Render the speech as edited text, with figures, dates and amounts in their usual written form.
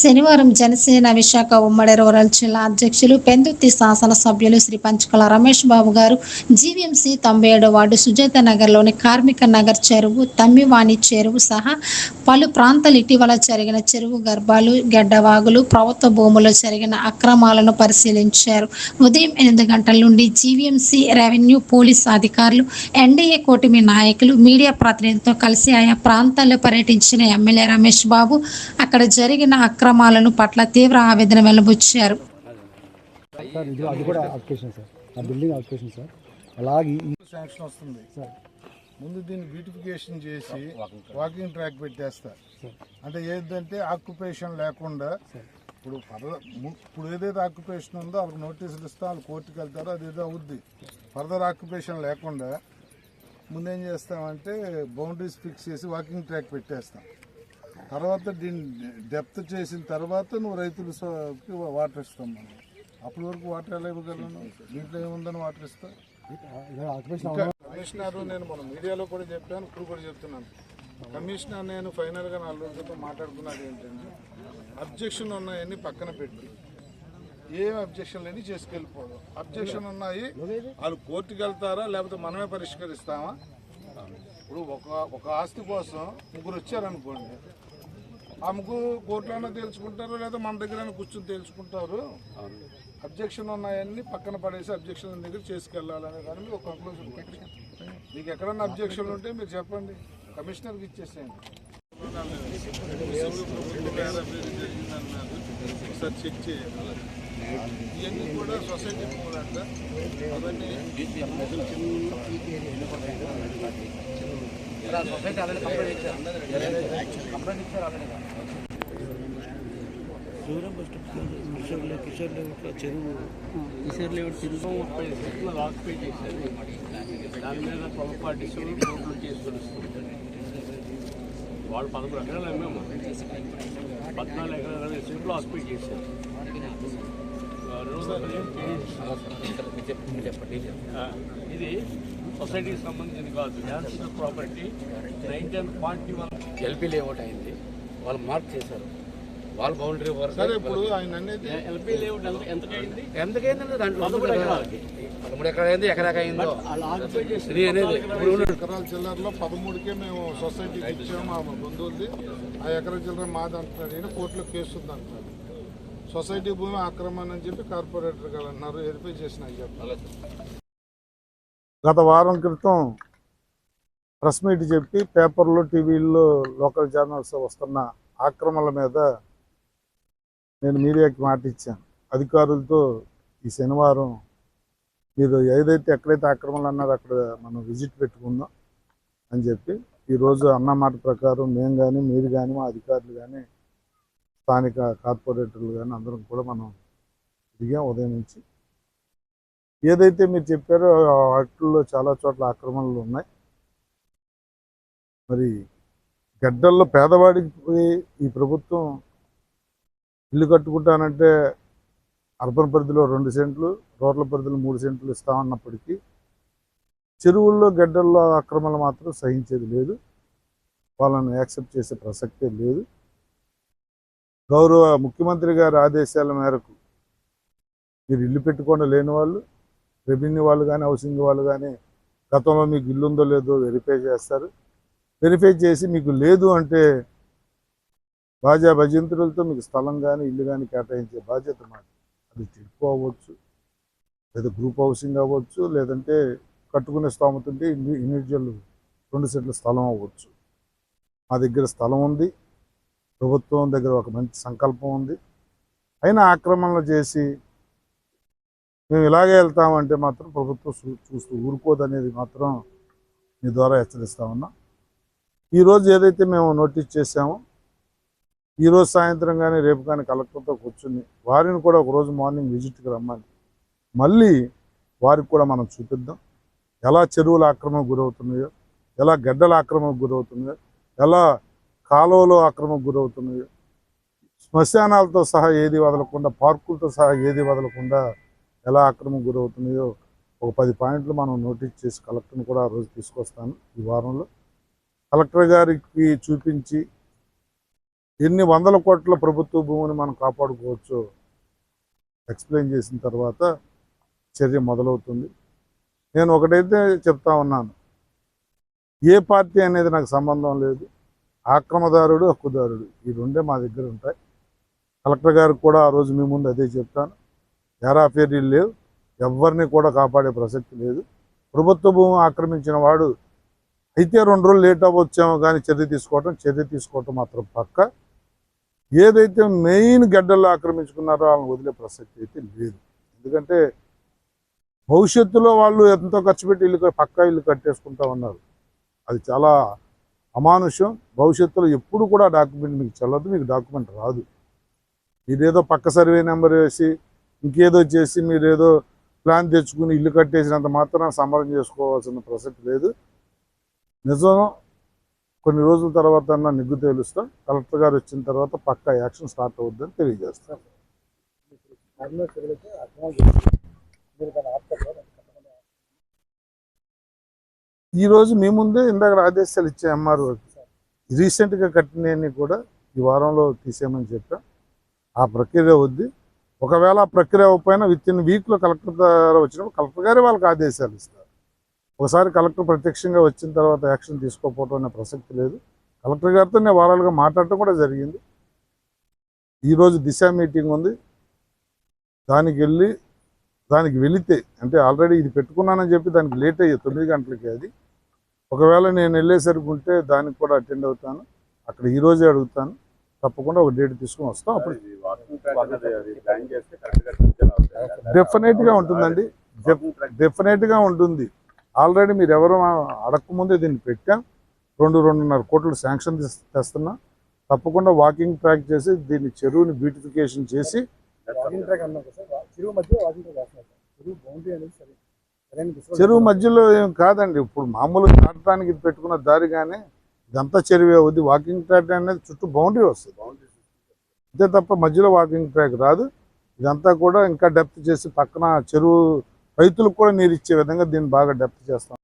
శనివారం జనసేన విశాఖ ఉమ్మడి రూరల్ జిల్లా అధ్యక్షులు పెందుర్తి శాసనసభ్యులు శ్రీ పంచకల రమేష్ బాబు గారు జీవీఎంసీ 97 వార్డు సుజాత నగర్లోని కార్మిక నగర్ చెరువు, తమ్మివాణి చెరువు సహా పలు ప్రాంతాలు ఇటీవల జరిగిన చెరువు గర్భాలు, గెడ్డవాగులు, ప్రభుత్వ భూముల్లో జరిగిన అక్రమాలను పరిశీలించారు. ఉదయం 8 గంటల నుండి జీవీఎంసీ, రెవెన్యూ, పోలీసు అధికారులు, ఎన్డీఏ కూటమి నాయకులు, మీడియా ప్రతినిధులతో కలిసి ఆయా ప్రాంతాల్లో పర్యటించిన ఎమ్మెల్యే రమేష్ బాబు అక్కడ జరిగిన అక్రమాలను పట్ల తీవ్ర ఆవేదన వెలిబుచ్చారు. ముందు దీన్ని బ్యూటిఫికేషన్ చేసి వాకింగ్ ట్రాక్ పెట్టేస్తా. అంటే ఏంటంటే ఆక్యుపేషన్ లేకుండా ఇప్పుడు ఏదైతే ఆక్యుపేషన్ ఉందో వాళ్ళకి నోటీసులు ఇస్తాం, వాళ్ళు కోర్టుకు వెళ్తారో అదేదో అవుద్ది. ఫర్దర్ ఆక్యుపేషన్ లేకుండా ముందేం చేస్తామంటే బౌండరీస్ ఫిక్స్ చేసి వాకింగ్ ట్రాక్ పెట్టేస్తాం. తర్వాత దీన్ని డెప్త్ చేసిన తర్వాత నువ్వు రైతులకి వాటర్ ఇస్తాం. మనం అప్పటి వరకు వాటర్ ఎలా ఇవ్వగలను? దీంట్లో ఏముందని వాటర్ ఇస్తా. కమిషనర్ నేను మన మీడియాలో కూడా చెప్పాను, ఇప్పుడు కూడా చెప్తున్నాను. కమిషనర్ నేను ఫైనల్గా 4 రోజులతో మాట్లాడుకున్నది ఏంటంటే అబ్జెక్షన్ ఉన్నాయని పక్కన పెట్టి ఏం అబ్జెక్షన్ లేని చేసుకెళ్ళిపోదు. అబ్జెక్షన్ ఉన్నాయి, వాళ్ళు కోర్టుకు వెళ్తారా లేకపోతే మనమే పరిష్కరిస్తామా? ఇప్పుడు ఒక ఆస్తి కోసం 3 వచ్చారనుకోండి, ఆ 3 కోర్టులోనే తేల్చుకుంటారు లేదా మన దగ్గర కూర్చొని తేల్చుకుంటారు. అబ్జెక్షన్ ఉన్నాయన్నీ పక్కన పడేసి అబ్జెక్షన్ దగ్గర చేసుకెళ్ళాలనే దాన్ని ఒక కంక్లూజన్ పెట్టి మీకు ఎక్కడన్నా అబ్జెక్షన్ ఉంటే మీరు చెప్పండి, కమిషనర్కి ఇచ్చేసేయండి. ఒకసారి చెక్ చేయాలి. ఇవన్నీ కూడా సొసైటీ భూములంట. అవన్నీ కిషోర్ లేఅవుట్ తిరుగుతూ 30 సెంట్లు ఆక్యుపై చేశారు. దాని మీద 12 పార్టీస్ కోర్టులు కేసు తెలుస్తుంది. వాళ్ళు 11 ఎకరాలు అమ్మేమో 14 ఎకరాల 20 సెంట్లు ఆక్యుపై చేశారు. ఇది సొసైటీకి సంబంధించింది కాదు, నేషనల్ ప్రాపర్టీ. 1941 ఎల్పీ లేఅవుట్ అయింది, వాళ్ళు మార్క్ చేశారు. వాళ్ళ బౌండరీ వరకు ఇప్పుడు ఆయన అనేది ఎల్పీ లేఅవుట్ ఎంతకైందంటే దాంట్లో 13 ఎకరాలు అయింది, ఎకరాకి అయిందో ఎకరాల చిల్లరలో 13కే మేము సొసైటీకి ఇచ్చాము. ఆ బంధువులది ఆ ఎకరా చిల్లర మాది అంటున్నాడు. కోర్టులో కేసు ఉంది అంటున్నాడు. సొసైటీ భూమి ఆక్రమణ అని చెప్పి కార్పొరేటర్ గారు అన్నారు. వెరిఫై చేసిన చెప్పాలి. గత వారం క్రితం ప్రెస్ మీట్ చెప్పి పేపర్లో, టీవీల్లో, లోకల్ ఛానల్స్ వస్తున్న ఆక్రమణల మీద నేను మీడియాకి మాట ఇచ్చాను. అధికారులతో ఈ శనివారం మీరు ఎక్కడైతే ఆక్రమణలు అన్నారో అక్కడ మనం విజిట్ పెట్టుకుందాం అని చెప్పి ఈరోజు అన్న మాట ప్రకారం మేము కానీ, మీరు కానీ, మా అధికారులు కానీ, స్థానిక కార్పొరేటర్లు కానీ అందరం కూడా మనం తిరిగాం ఉదయం నుంచి. ఏదైతే మీరు చెప్పారో వాటిల్లో చాలా చోట్ల ఆక్రమణలు ఉన్నాయి. మరి గడ్డల్లో పేదవాడికి పోయి ఈ ప్రభుత్వం ఇల్లు కట్టుకుంటానంటే అర్బన్ పరిధిలో 2 సెంట్లు, రూరల్ పరిధిలో 3 సెంట్లు ఇస్తామన్నప్పటికీ చెరువుల్లో, గడ్డల్లో ఆక్రమణలు మాత్రం సహించేది లేదు. వాళ్ళని యాక్సెప్ట్ చేసే ప్రసక్తే లేదు. గౌరవ ముఖ్యమంత్రి గారి ఆదేశాల మేరకు మీరు ఇల్లు పెట్టుకోండి లేని వాళ్ళు, రెవెన్యూ వాళ్ళు కానీ, హౌసింగ్ వాళ్ళు కానీ గతంలో మీకు ఇల్లు ఉందో లేదో వెరిఫై చేస్తారు. వెరిఫై చేసి మీకు లేదు అంటే బాజా భజంతులతో మీకు స్థలం కానీ, ఇల్లు కానీ కేటాయించే బాధ్యత మాది. అది టిడ్కో అవ్వచ్చు, లేదా గ్రూప్ హౌసింగ్ అవ్వచ్చు, లేదంటే కట్టుకునే స్తోమత ఉంటే ఇండివిజువల్ 2 సెంట్ల స్థలం అవ్వచ్చు. మా దగ్గర స్థలం ఉంది, ప్రభుత్వం దగ్గర ఒక మంచి సంకల్పం ఉంది. అయినా ఆక్రమణలు చేసి మేము ఇలాగే వెళ్తామంటే మాత్రం ప్రభుత్వం చూస్తూ ఊరుకోదనేది మాత్రం మీ ద్వారా హెచ్చరిస్తా ఉన్నాం. ఈరోజు ఏదైతే మేము నోటీస్ చేశామో ఈరోజు సాయంత్రం కానీ, రేపు కానీ కలెక్టర్తో కూర్చుని వారిని కూడా ఒకరోజు మార్నింగ్ విజిట్కి రమ్మని మళ్ళీ వారికి కూడా మనం చూపిద్దాం. ఎలా చెరువులు ఆక్రమణకు గురవుతున్నాయో, ఎలా గడ్డల ఆక్రమణకు గురవుతున్నాయో, ఎలా కాలువలో ఆక్రమణకు గురవుతున్నాయో, శ్మశానాలతో సహా ఏది వదలకుండా, పార్కులతో సహా ఏది వదలకుండా ఎలా ఆక్రమణకు గురవుతున్నాయో ఒక 10 పాయింట్లు మనం నోటీస్ చేసి కలెక్టర్ని కూడా ఆ రోజు తీసుకొస్తాను. ఈ వారంలో కలెక్టర్ గారికి చూపించి ఎన్ని వందల కోట్ల ప్రభుత్వ భూమిని మనం కాపాడుకోవచ్చు ఎక్స్ప్లెయిన్ చేసిన తర్వాత చర్య మొదలవుతుంది. నేను ఒకటైతే చెప్తా ఉన్నాను, ఏ పార్టీ అనేది నాకు సంబంధం లేదు. ఆక్రమదారుడు, హక్కుదారుడు ఈ రెండే మా దగ్గర ఉంటాయి. కలెక్టర్ గారికి కూడా ఆ రోజు మీ ముందు అదే చెప్తాను. హేరాఫేరీలు లేవు, ఎవరిని కూడా కాపాడే ప్రసక్తి లేదు. ప్రభుత్వ భూమి ఆక్రమించిన వాడు అయితే 2 రోజులు లేట్ అవ్వచ్చేమో కానీ చర్య తీసుకోవటం మాత్రం పక్క. ఏదైతే మెయిన్ గడ్డల్లో ఆక్రమించుకున్నారో వాళ్ళని వదిలే ప్రసక్తి అయితే లేదు. ఎందుకంటే భవిష్యత్తులో వాళ్ళు ఎంతో ఖర్చు పెట్టి పక్కా ఇల్లు కట్టేసుకుంటా ఉన్నారు. అది చాలా అమానుష్యం. భవిష్యత్తులో ఎప్పుడు కూడా డాక్యుమెంట్ మీకు చెల్లదు, మీకు డాక్యుమెంట్ రాదు. మీరేదో పక్క సర్వే నెంబర్ వేసి ఇంకేదో చేసి మీరేదో ప్లాన్ తెచ్చుకుని ఇల్లు కట్టేసినంత మాత్రం సంబరం చేసుకోవాల్సిన ప్రసక్తి లేదు. నిజం కొన్ని రోజుల తర్వాత నిగ్గు తేలుస్తాం. కలెక్టర్ గారు వచ్చిన తర్వాత పక్కా యాక్షన్ స్టార్ట్ అవుద్దని తెలియజేస్తాం. ఈరోజు మీ ముందే ఇందాక ఆదేశాలు ఇచ్చే ఎంఆర్ఓ రీసెంట్గా కట్టినవన్నీ కూడా ఈ వారంలో తీసేయమని చెప్పాం. ఆ ప్రక్రియ వద్ది. ఒకవేళ ఆ ప్రక్రియ అవ్వకపోయినా విత్-ఇన్ వీక్లో కలెక్టర్ ద్వారా వచ్చినప్పుడు కలెక్టర్ గారే వాళ్ళకి ఆదేశాలు ఇస్తారు. ఒకసారి కలెక్టర్ ప్రత్యక్షంగా వచ్చిన తర్వాత యాక్షన్ తీసుకోకపోవడం అనే ప్రసక్తి లేదు. కలెక్టర్ గారితో నేను వారాలుగా మాట్లాడటం కూడా జరిగింది. ఈరోజు దిశ మీటింగ్ ఉంది, దానికి వెళితే అంటే ఆల్రెడీ ఇది పెట్టుకున్నానని చెప్పి దానికి లేట్ అయ్యే 9 గంటలకి అది. ఒకవేళ నేను వెళ్ళేసరికి ఉంటే దానికి కూడా అటెండ్ అవుతాను. అక్కడ ఈరోజే అడుగుతాను, తప్పకుండా ఒక డేట్ తీసుకుని వస్తాం. అప్పుడు డెఫినెట్గా ఉంటుందండి, డెఫినెట్గా ఉంటుంది. ఆల్రెడీ మీరు ఎవరు అడగకముందే దీన్ని పెట్టాం. 2.5 కోట్లు శాంక్షన్ తెస్తున్నాం. తప్పకుండా వాకింగ్ ట్రాక్ చేసి దీన్ని చెరువుని బ్యూటిఫికేషన్ చేసి చెరువు మధ్యలో ఏం కాదండి. ఇప్పుడు మామూలుగా దాటడానికి ఇది పెట్టుకున్న దారి కానీ ఇదంతా చెరువే అవుద్ది. వాకింగ్ ట్రాక్ అనేది చుట్టూ బౌండరీ వస్తుంది అంతే తప్ప మధ్యలో వాకింగ్ ట్రాక్ రాదు. ఇదంతా కూడా ఇంకా డెప్త్ చేసి పక్కన చెరువు రైతులకు కూడా నీరు ఇచ్చే విధంగా దీన్ని బాగా డెప్త్ చేస్తాం.